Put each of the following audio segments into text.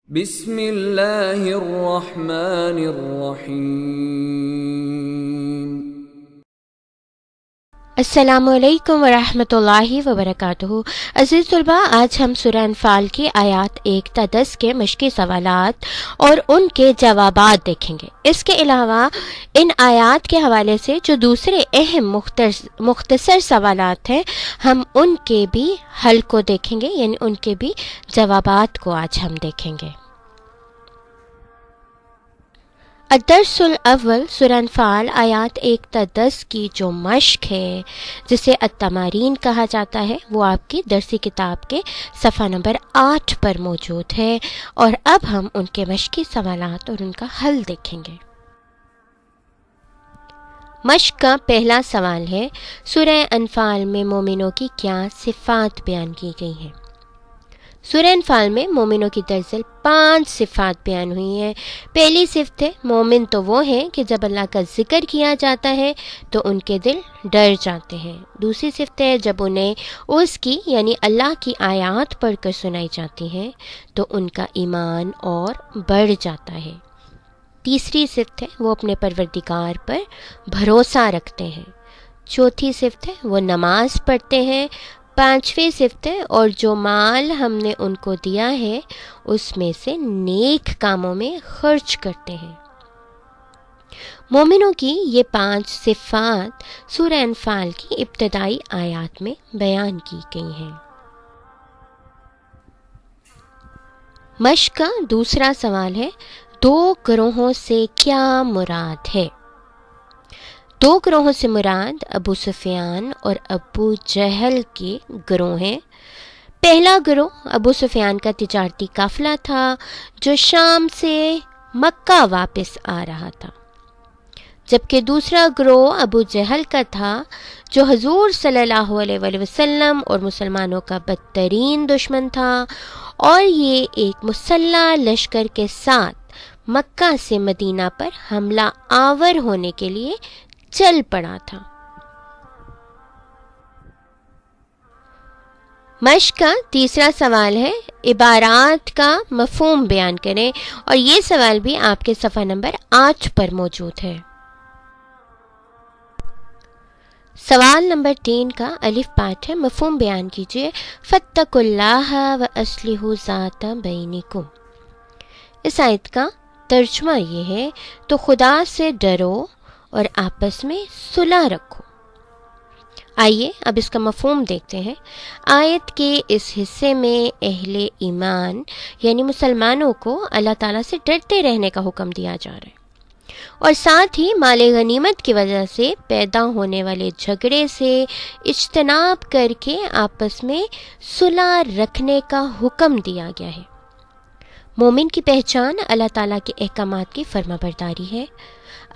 بسم اللہ الرحمن الرحیم۔ السلام علیکم ورحمۃ اللہ وبرکاتہ۔ عزیز طلباء، آج ہم سورہ انفال کی آیات 1 تا 10 کے مشقی سوالات اور ان کے جوابات دیکھیں گے۔ اس کے علاوہ ان آیات کے حوالے سے جو دوسرے اہم مختصر سوالات ہیں، ہم ان کے بھی حل کو دیکھیں گے، یعنی ان کے بھی جوابات کو آج ہم دیکھیں گے۔ الدرس الاول سورہ انفال آیات 1 تا 10 کی جو مشق ہے، جسے التمارین کہا جاتا ہے، وہ آپ کی درسی کتاب کے صفحہ نمبر 8 پر موجود ہے، اور اب ہم ان کے مشقی سوالات اور ان کا حل دیکھیں گے۔ مشق کا پہلا سوال ہے، سورہ انفال میں مومنوں کی کیا صفات بیان کی گئی ہیں؟ سورہ انفال میں مومنوں کی دراصل 5 صفات بیان ہوئی ہیں۔ پہلی صفت ہے، مومن تو وہ ہیں کہ جب اللہ کا ذکر کیا جاتا ہے تو ان کے دل ڈر جاتے ہیں۔ دوسری صفت ہے، جب انہیں اس کی یعنی اللہ کی آیات پڑھ کر سنائی جاتی ہیں تو ان کا ایمان اور بڑھ جاتا ہے۔ تیسری صفت ہے، وہ اپنے پروردگار پر بھروسہ رکھتے ہیں۔ چوتھی صفت ہے، وہ نماز پڑھتے ہیں۔ پانچویں صفت ہے، اور جو مال ہم نے ان کو دیا ہے اس میں سے نیک کاموں میں خرچ کرتے ہیں۔ مومنوں کی یہ 5 صفات سورہ انفال کی ابتدائی آیات میں بیان کی گئی ہیں۔ مشق کا دوسرا سوال ہے، 2 گروہوں سے کیا مراد ہے؟ 2 گروہوں سے مراد ابو سفیان اور ابو جہل کے گروہ ہیں۔ پہلا گروہ ابو سفیان کا تجارتی قافلہ تھا جو شام سے مکہ واپس آ رہا تھا، جبکہ دوسرا گروہ ابو جہل کا تھا جو حضور صلی اللہ علیہ وآلہ وسلم اور مسلمانوں کا بدترین دشمن تھا، اور یہ ایک مسلح لشکر کے ساتھ مکہ سے مدینہ پر حملہ آور ہونے کے لیے چل پڑا تھا۔ مشق کا تیسرا سوال ہے، عبارات کا مفہوم بیان کریں، اور یہ سوال بھی آپ کے صفحہ نمبر 8 پر موجود ہے۔ سوال نمبر 3 کا الف پاٹ ہے، مفہوم بیان کیجیے۔ فاتقوا اللہ واصلحوا ذات بینکم۔ اس آیت کا ترجمہ یہ ہے، تو خدا سے ڈرو اور آپس میں صلح رکھو۔ آئیے اب اس کا مفہوم دیکھتے ہیں۔ آیت کے اس حصے میں اہل ایمان یعنی مسلمانوں کو اللہ تعالیٰ سے ڈرتے رہنے کا حکم دیا جا رہا ہے، اور ساتھ ہی مال غنیمت کی وجہ سے پیدا ہونے والے جھگڑے سے اجتناب کر کے آپس میں صلح رکھنے کا حکم دیا گیا ہے۔ مومن کی پہچان اللہ تعالیٰ کے احکامات کی فرما برداری ہے۔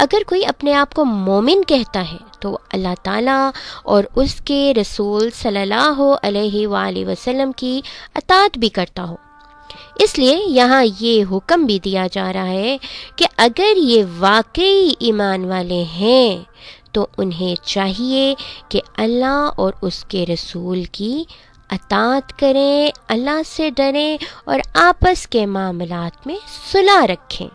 اگر کوئی اپنے آپ کو مومن کہتا ہے تو اللہ تعالیٰ اور اس کے رسول صلی اللہ علیہ وآلہ وسلم کی اطاعت بھی کرتا ہو۔ اس لیے یہاں یہ حکم بھی دیا جا رہا ہے کہ اگر یہ واقعی ایمان والے ہیں تو انہیں چاہیے کہ اللہ اور اس کے رسول کی اطاعت کریں، اللہ سے ڈریں اور آپس کے معاملات میں صلح رکھیں۔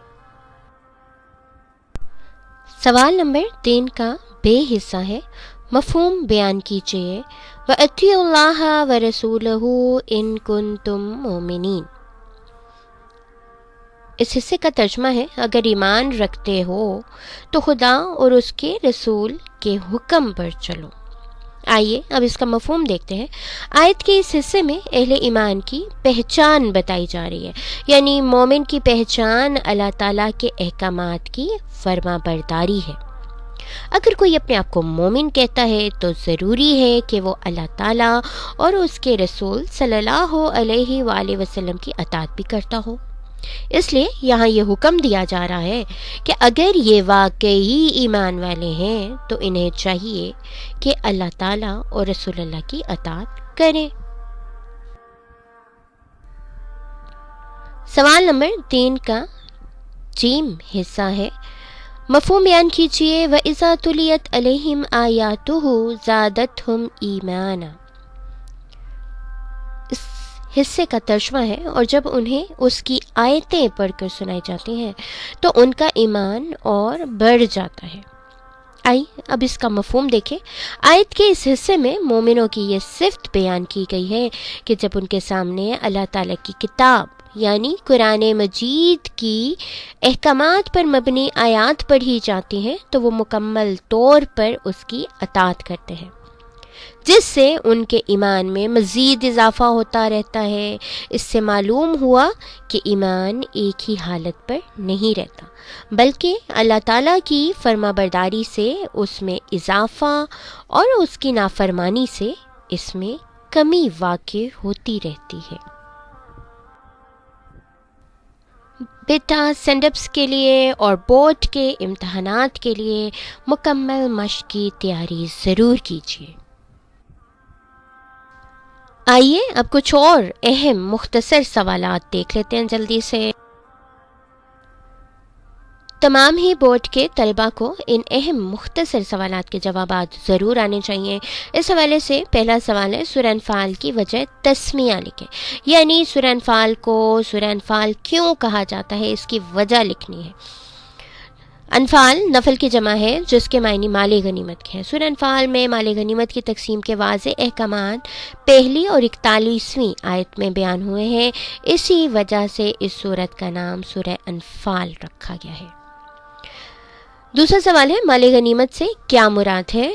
سوال نمبر 3 کا بے حصہ ہے، مفہوم بیان کیجیے۔ وَأَطِیعُوا اللَّهَ وَرَسُولَهُ إِن كُنتُم مُؤْمِنِینَ۔ اس حصے کا ترجمہ ہے، اگر ایمان رکھتے ہو تو خدا اور اس کے رسول کے حکم پر چلو۔ آئیے اب اس کا مفہوم دیکھتے ہیں۔ آیت کے اس حصے میں اہل ایمان کی پہچان بتائی جا رہی ہے، یعنی مومن کی پہچان اللہ تعالیٰ کے احکامات کی فرما برداری ہے۔ اگر کوئی اپنے آپ کو مومن کہتا ہے تو ضروری ہے کہ وہ اللہ تعالیٰ اور اس کے رسول صلی اللہ علیہ وآلہ وسلم کی اطاعت بھی کرتا ہو۔ اس لیے یہاں یہ حکم دیا جا رہا ہے کہ اگر یہ واقعی ایمان والے ہیں تو انہیں چاہیے کہ اللہ تعالیٰ اور رسول اللہ کی اطاعت کریں۔ سوال نمبر 3 کا جیم حصہ ہے، مفہوم بیان کیجیے۔ وَإِذَا تُلِيَتْ عَلَيْهِمْ آيَاتُهُ زَادَتْهُمْ ایمانا۔ اس حصے کا ترجمہ ہے، اور جب انہیں اس کی آیتیں پڑھ کر سنائی جاتی ہیں تو ان کا ایمان اور بڑھ جاتا ہے۔ آئیے اب اس کا مفہوم دیکھیں۔ آیت کے اس حصے میں مومنوں کی یہ صفت بیان کی گئی ہے کہ جب ان کے سامنے اللہ تعالیٰ کی کتاب یعنی قرآن مجید کی احکامات پر مبنی آیات پڑھی جاتی ہیں تو وہ مکمل طور پر اس کی اطاعت کرتے ہیں، جس سے ان کے ایمان میں مزید اضافہ ہوتا رہتا ہے۔ اس سے معلوم ہوا کہ ایمان ایک ہی حالت پر نہیں رہتا، بلکہ اللہ تعالیٰ کی فرما برداری سے اس میں اضافہ اور اس کی نافرمانی سے اس میں کمی واقع ہوتی رہتی ہے۔ بیٹا سینڈ اپس کے لیے اور بورڈ کے امتحانات کے لیے مکمل مشق کی تیاری ضرور کیجیے۔ آئیے اب کچھ اور اہم مختصر سوالات دیکھ لیتے ہیں جلدی سے۔ تمام ہی بورڈ کے طلباء کو ان اہم مختصر سوالات کے جوابات ضرور آنے چاہیے۔ اس حوالے سے پہلا سوال ہے سورہ انفال کی وجہ تسمیہ لکھیں، یعنی سورہ انفال کو سورہ انفال کیوں کہا جاتا ہے اس کی وجہ لکھنی ہے۔ انفال نفل کی جمع ہے جس کے معنی مال غنیمت کے ہیں۔ سورہ انفال میں مال غنیمت کی تقسیم کے واضح احکامات پہلی اور 41ویں آیت میں بیان ہوئے ہیں، اسی وجہ سے اس سورت کا نام سورہ انفال رکھا گیا ہے۔ دوسرا سوال ہے مال غنیمت سے کیا مراد ہے؟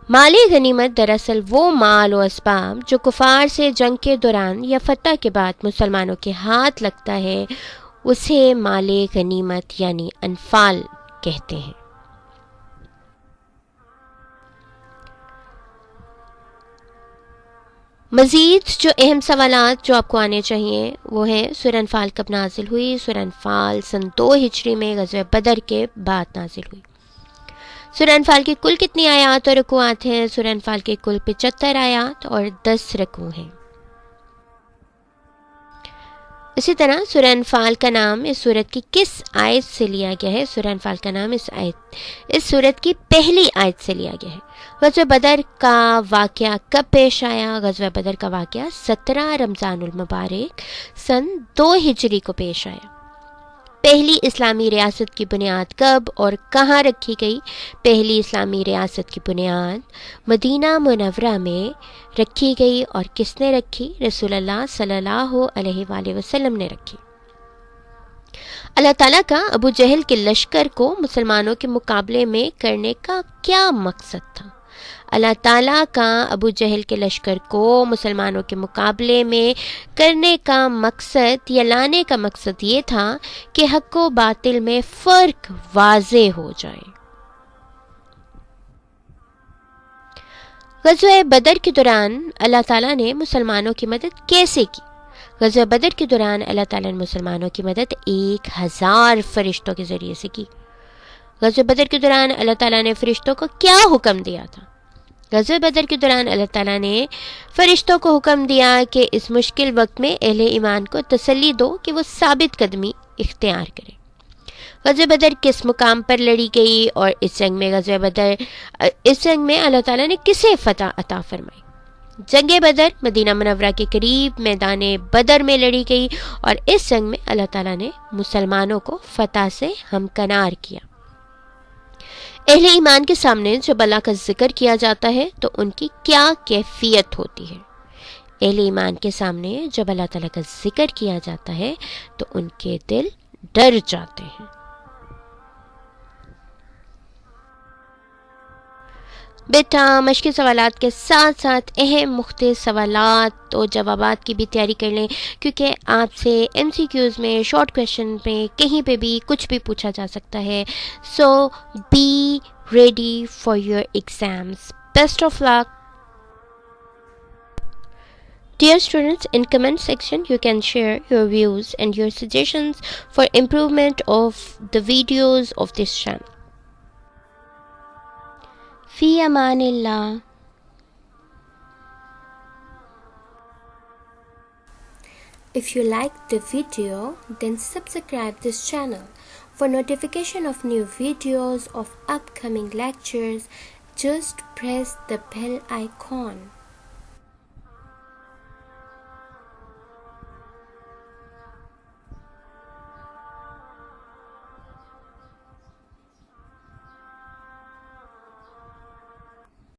مال غنیمت دراصل وہ مال و اسباب جو کفار سے جنگ کے دوران یا فتح کے بعد مسلمانوں کے ہاتھ لگتا ہے اسے مال غنیمت یعنی انفال کہتے ہیں۔ مزید جو اہم سوالات جو آپ کو آنے چاہیے وہ ہیں سورہ انفال کب نازل ہوئی؟ سورہ انفال سن 2 ہجری میں غزوہ بدر کے بعد نازل ہوئی۔ سورہ انفال کی کل کتنی آیات اور رکوعات ہیں؟ سورہ انفال کے کل 75 آیات اور 10 رکوع ہیں۔ اسی طرح سورہ انفال کا نام اس سورت کی کس آیت سے لیا گیا ہے؟ سورہ انفال کا نام اس سورت کی پہلی آیت سے لیا گیا ہے۔ غزوہ بدر کا واقعہ کب پیش آیا؟ غزوہ بدر کا واقعہ 17 رمضان المبارک سن 2 ہجری کو پیش آیا۔ پہلی اسلامی ریاست کی بنیاد کب اور کہاں رکھی گئی؟ پہلی اسلامی ریاست کی بنیاد مدینہ منورہ میں رکھی گئی اور کس نے رکھی؟ رسول اللہ صلی اللہ علیہ وآلہ وسلم نے رکھی۔ اللہ تعالیٰ کا ابو جہل کے لشکر کو مسلمانوں کے مقابلے میں کرنے کا کیا مقصد تھا؟ اللہ تعالیٰ کا ابو جہل کے لشکر کو مسلمانوں کے مقابلے میں کرنے کا مقصد یا لانے کا مقصد یہ تھا کہ حق و باطل میں فرق واضح ہو جائے۔ غزوہ بدر کے دوران اللہ تعالیٰ نے مسلمانوں کی مدد کیسے کی؟ غزوہ بدر کے دوران اللہ تعالیٰ نے مسلمانوں کی مدد 1000 فرشتوں کے ذریعے سے کی۔ غزوہ بدر کے دوران اللہ تعالیٰ نے فرشتوں کو کیا حکم دیا تھا؟ غزوہ بدر کے دوران اللہ تعالیٰ نے فرشتوں کو حکم دیا کہ اس مشکل وقت میں اہل ایمان کو تسلی دو کہ وہ ثابت قدمی اختیار کریں۔ غزوہ بدر کس مقام پر لڑی گئی اور اس جنگ میں اللہ تعالیٰ نے کسے فتح عطا فرمائی؟ جنگ بدر مدینہ منورہ کے قریب میدان بدر میں لڑی گئی اور اس جنگ میں اللہ تعالیٰ نے مسلمانوں کو فتح سے ہمکنار کیا۔ اہل ایمان کے سامنے جب اللہ کا ذکر کیا جاتا ہے تو ان کی کیا کیفیت ہوتی ہے؟ اہل ایمان کے سامنے جب اللہ تعالیٰ کا ذکر کیا جاتا ہے تو ان کے دل ڈر جاتے ہیں۔ بیٹا مشکل سوالات کے ساتھ ساتھ اہم مختصر سوالات اور جوابات کی بھی تیاری کر لیں، کیونکہ آپ سے MCQs میں شارٹ کویشچن میں کہیں پہ بھی کچھ بھی پوچھا جا سکتا ہے۔ So be ready for your exams. Best of luck. Dear students, in comment section you can share your views and your suggestions for improvement of the videos of this channel. Fi amanillah. If you liked the video, then subscribe this channel. For notification of new videos of upcoming lectures, just press the bell icon.